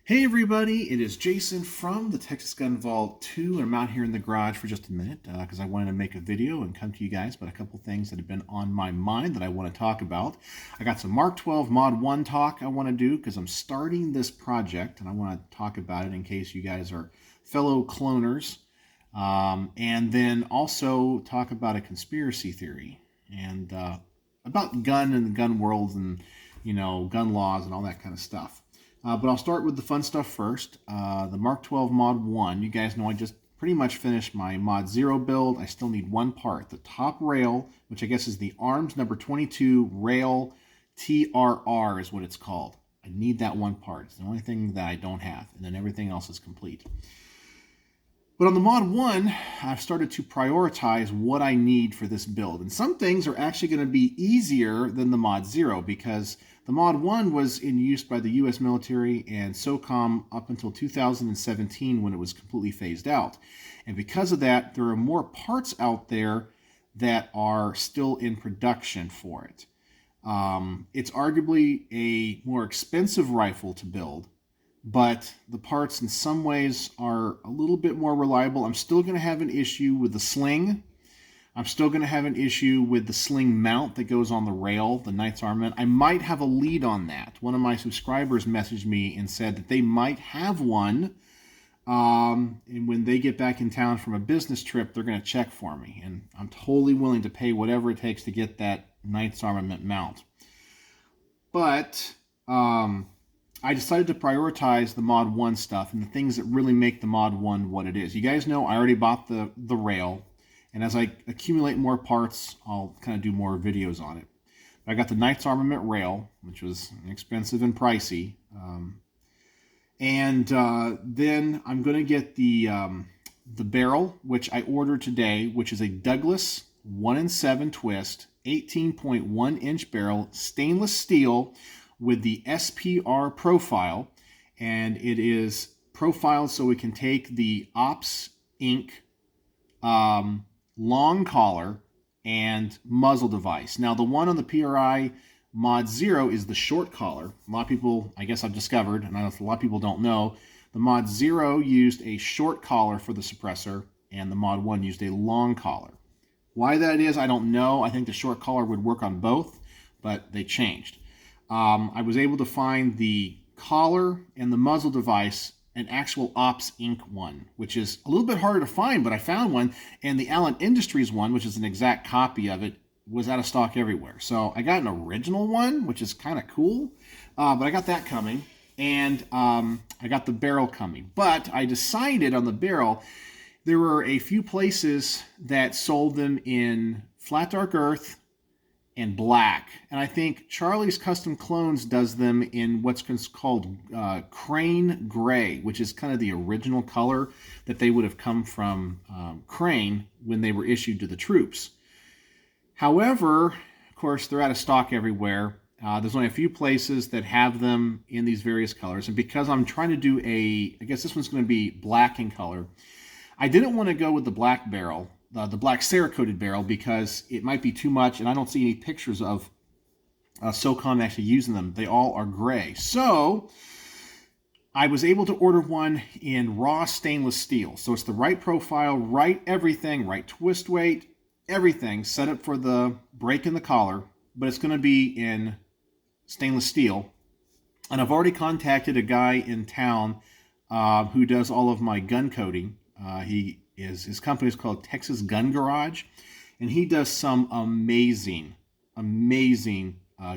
Hey everybody, it is Jason from the Texas Gun Vault 2, and I'm out here in the garage for just a minute because I wanted to make a video and come to you guys about a couple things that have been on my mind that I want to talk about. I got some Mark 12 Mod 1 talk I want to do because I'm starting this project and I want to talk about it in case you guys are fellow cloners. And then also talk about a conspiracy theory and about gun and the gun world and, gun laws and all that kind of stuff. But I'll start with the fun stuff first. The Mark 12 Mod 1. You guys know I just pretty much finished my Mod 0 build. I still need one part. The top rail, which I guess is the arms number 22 rail TRR is what it's called. I need that one part. It's the only thing that I don't have. And then everything else is complete. But on the Mod 1, I've started to prioritize what I need for this build. And some things are actually going to be easier than the Mod 0 because the Mod 1 was in use by the U.S. military and SOCOM up until 2017 when it was completely phased out. And because of that, there are more parts out there that are still in production for it. It's arguably a more expensive rifle to build, but the parts in some ways are a little bit more reliable. I'm still going to have an issue with the sling. I'm still going to have an issue with the sling mount that goes on the rail, the Knight's Armament. I might have a lead on that. One of my subscribers messaged me and said that they might have one. And when they get back in town from a business trip, they're going to check for me. And I'm totally willing to pay whatever it takes to get that Knight's Armament mount. But I decided to prioritize the Mod 1 stuff and the things that really make the Mod 1 what it is. You guys know I already bought the rail. And as I accumulate more parts, I'll kind of do more videos on it. I got the Knight's Armament rail, which was expensive and pricey. Then I'm going to get the barrel, which I ordered today, which is a Douglas 1-in-7 twist, 18.1-inch barrel, stainless steel with the SPR profile. And it is profiled so we can take the Ops ink long collar and muzzle device. Now the one on the PRI Mod 0 is the short collar. A lot of people, I guess I've discovered, and I know a lot of people don't know, the Mod 0 used a short collar for the suppressor and the Mod 1 used a long collar. Why that is, I don't know. I think the short collar would work on both, but they changed. I was able to find the collar and the muzzle device an actual Ops ink one, which is a little bit harder to find, but I found one, and the Allen Industries one, which is an exact copy of it, was out of stock everywhere. So I got an original one, which is kind of cool, but I got that coming, and I got the barrel coming. But I decided on the barrel, there were a few places that sold them in flat dark earth and black, and I think Charlie's Custom Clones does them in what's called Crane Gray, which is kind of the original color that they would have come from Crane when they were issued to the troops. However, of course, they're out of stock everywhere. There's only a few places that have them in these various colors, and because I'm trying to do I guess this one's going to be black in color, I didn't want to go with the black barrel, the black Cerakoted barrel, because it might be too much, and I don't see any pictures of SOCOM actually using them. They all are gray. So I was able to order one in raw stainless steel. So it's the right profile, right everything, right twist weight, everything set up for the break in the collar, but it's going to be in stainless steel. And I've already contacted a guy in town who does all of my gun coating. His company is called Texas Gun Garage, and he does some amazing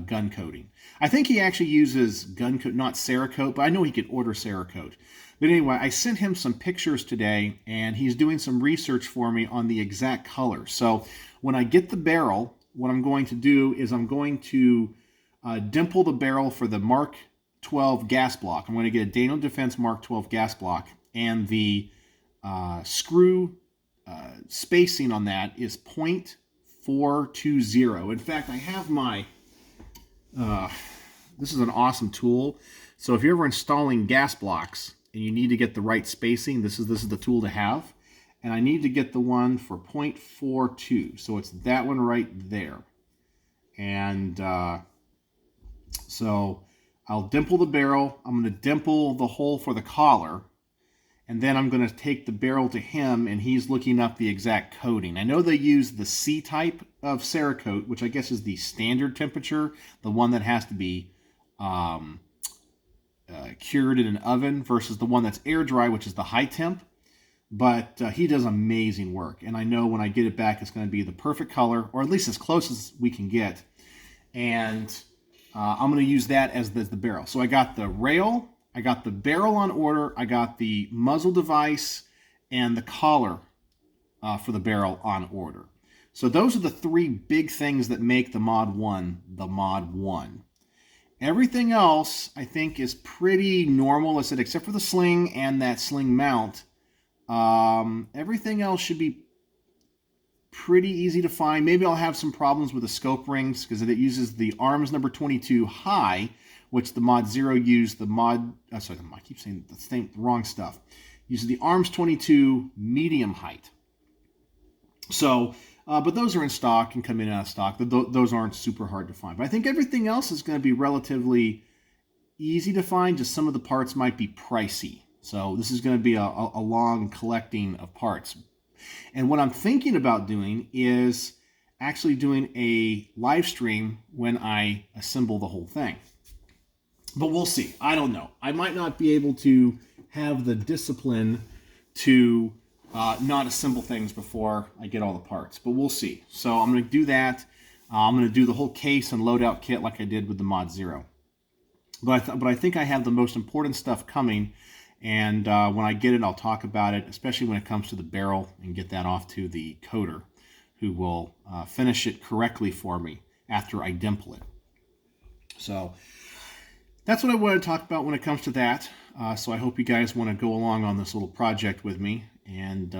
gun coating. I think he actually uses gun coat, not Cerakote, but I know he could order Cerakote. But anyway, I sent him some pictures today, and he's doing some research for me on the exact color. So when I get the barrel, what I'm going to do is I'm going to dimple the barrel for the Mark 12 gas block. I'm going to get a Daniel Defense Mark 12 gas block, and the screw spacing on that is 0.420. In fact, I have my, this is an awesome tool. So if you're ever installing gas blocks and you need to get the right spacing, this is the tool to have. And I need to get the one for 0.42. So it's that one right there. And so I'll dimple the barrel. I'm going to dimple the hole for the collar. And then I'm going to take the barrel to him, and he's looking up the exact coating. I know they use the C type of Cerakote, which I guess is the standard temperature, the one that has to be cured in an oven, versus the one that's air dry, which is the high temp. But he does amazing work, and I know when I get it back, it's going to be the perfect color, or at least as close as we can get. And I'm going to use that as the barrel. So I got the rail, I got the barrel on order, I got the muzzle device, and the collar for the barrel on order. So those are the three big things that make the Mod 1 the Mod 1. Everything else, I think, is pretty normal, as I said, except for the sling and that sling mount. Everything else should be pretty easy to find. Maybe I'll have some problems with the scope rings because it uses the arms number 22 high, which the Mod 0 used the Mod, I keep saying the wrong stuff. Uses the arms 22 medium height. So, but those are in stock and come in and out of stock. Those aren't super hard to find. But I think everything else is going to be relatively easy to find. Just some of the parts might be pricey. So this is going to be a long collecting of parts. And what I'm thinking about doing is actually doing a live stream when I assemble the whole thing. But we'll see. I don't know. I might not be able to have the discipline to not assemble things before I get all the parts. But we'll see. So I'm going to do that. I'm going to do the whole case and loadout kit like I did with the Mod 0. But I think I have the most important stuff coming. And when I get it, I'll talk about it, especially when it comes to the barrel, and get that off to the coder, who will finish it correctly for me after I dimple it. So that's what I want to talk about when it comes to that. So I hope you guys want to go along on this little project with me. And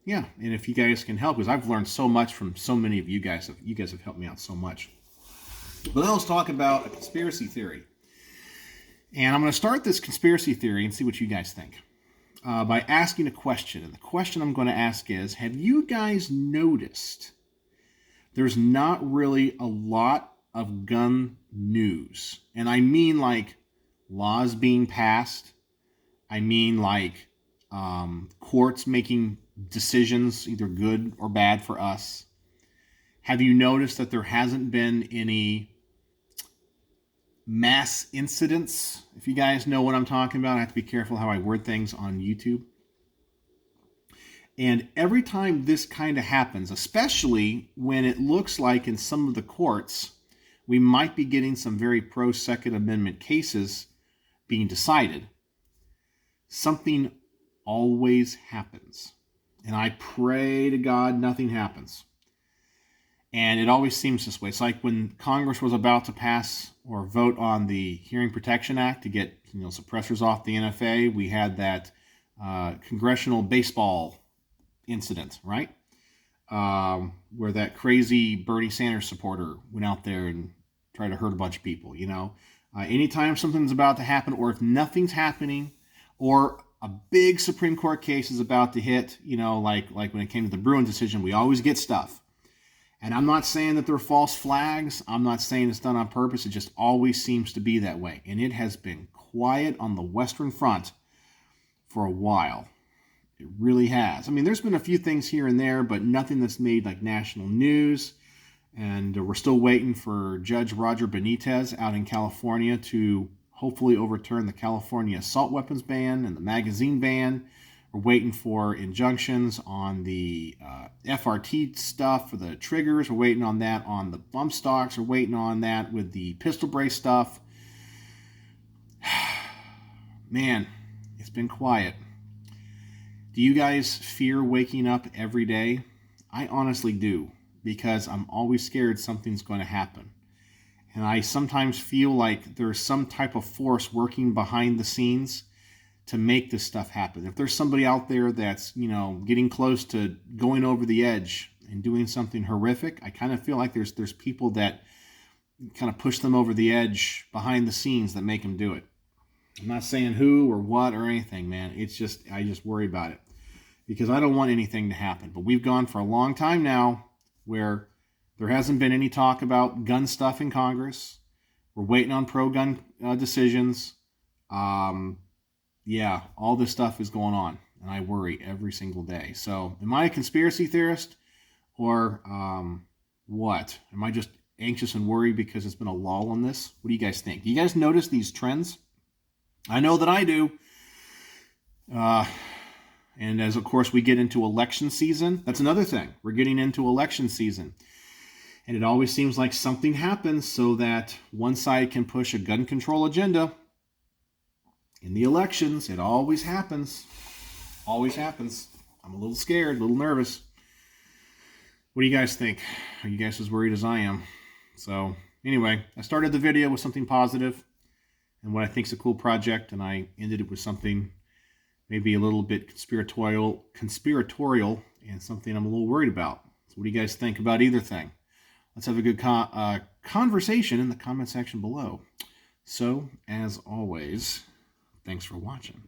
yeah, and if you guys can help, because I've learned so much from so many of you guys. You guys have helped me out so much. But now let's talk about a conspiracy theory. And I'm going to start this conspiracy theory and see what you guys think by asking a question. And the question I'm going to ask is, have you guys noticed there's not really a lot of gun news? And I mean like laws being passed. I mean like courts making decisions, either good or bad for us. Have you noticed that there hasn't been any mass incidents? If you guys know what I'm talking about, I have to be careful how I word things on YouTube. And every time this kind of happens, especially when it looks like in some of the courts, we might be getting some very pro-Second Amendment cases being decided, something always happens. And I pray to God nothing happens. And it always seems this way. It's like when Congress was about to pass or vote on the Hearing Protection Act to get suppressors off the NFA. We had that congressional baseball incident, right? Where that crazy Bernie Sanders supporter went out there and tried to hurt a bunch of people. Anytime something's about to happen, or if nothing's happening, or a big Supreme Court case is about to hit, like when it came to the Bruin decision, we always get stuff. And I'm not saying that they're false flags. I'm not saying it's done on purpose. It just always seems to be that way. And it has been quiet on the Western Front for a while. It really has. I mean, there's been a few things here and there, but nothing that's made like national news. And we're still waiting for Judge Roger Benitez out in California to hopefully overturn the California assault weapons ban and the magazine ban. We're waiting for injunctions on the FRT stuff for the triggers. We're waiting on that on the bump stocks. We're waiting on that with the pistol brace stuff. Man, it's been quiet. Do you guys fear waking up every day? I honestly do, because I'm always scared something's going to happen. And I sometimes feel like there's some type of force working behind the scenes to make this stuff happen. If there's somebody out there that's, getting close to going over the edge and doing something horrific, I kind of feel like there's people that kind of push them over the edge behind the scenes that make them do it. I'm not saying who or what or anything, man. It's just, I just worry about it because I don't want anything to happen. But we've gone for a long time now where there hasn't been any talk about gun stuff in Congress. We're waiting on pro-gun decisions. Yeah, all this stuff is going on, and I worry every single day. So am I a conspiracy theorist, or what? Am I just anxious and worried because it's been a lull on this? What do you guys think? Do you guys notice these trends? I know that I do. And as, of course, we get into election season, that's another thing. We're getting into election season. And it always seems like something happens so that one side can push a gun control agenda. In the elections, it always happens. Always happens. I'm a little scared, a little nervous. What do you guys think? Are you guys as worried as I am? So, anyway, I started the video with something positive and what I think is a cool project, and I ended it with something maybe a little bit conspiratorial, and something I'm a little worried about. So what do you guys think about either thing? Let's have a good conversation in the comment section below. So, as always, thanks for watching.